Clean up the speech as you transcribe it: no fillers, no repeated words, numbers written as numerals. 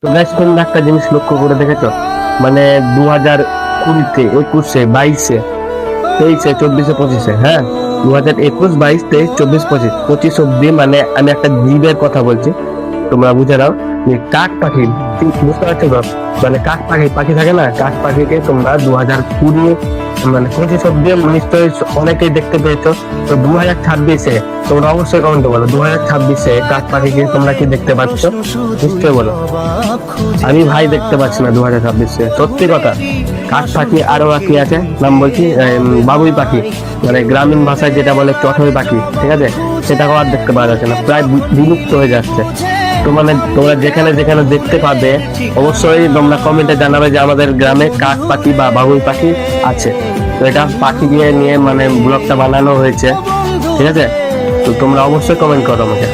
তো গাইস তোমরা একটা জিনিস লক্ষ্য করে দেখেছো, মানে 2020-তে 21-এ 22-এ 23-এ 24-এ 25-এ, হ্যাঁ 2021, 22, 23, 24, 25, 25 অব্দি, মানে আমি একটা জীবের কথা বলছি, তোমরা বুঝে নাও। যে কাক পাখি, বুঝতে পারছো তো, মানে কাক পাখি পাখি থাকে না, কাক পাখিকে তোমরা 2020, মানে 25 অব্দি নিশ্চয়ই অনেকেই দেখতে পেয়েছো। তো 2026-এ তোমরা অবশ্যই কমেন্টে বলো, 2026-এ কাক পাখিকে তোমরা কি দেখতে পাচ্ছ? নিশ্চয়ই বলো। আমি ভাই দেখতে পাচ্ছি না 2026-এ, সত্যি কথা। কাক পাখি আরো পাখি আছে, নাম বলছি বাবুই পাখি, মানে গ্রামীণ ভাষায় যেটা বলে চড়ুই পাখি, ঠিক আছে, সেটাকেও আর দেখতে পাওয়া যাচ্ছে না, প্রায় বিলুপ্ত হয়ে যাচ্ছে। তো মানে তোমরা যেখানে যেখানে দেখতে পাবে অবশ্যই তোমরা কমেন্টে জানাবে যে আমাদের গ্রামে কাক পাখি বা বাবুই পাখি আছে। তো এটা পাখি নিয়ে মানে ব্লগটা বানানো হয়েছে, ঠিক আছে। তো তোমরা অবশ্যই কমেন্ট করো আমাকে।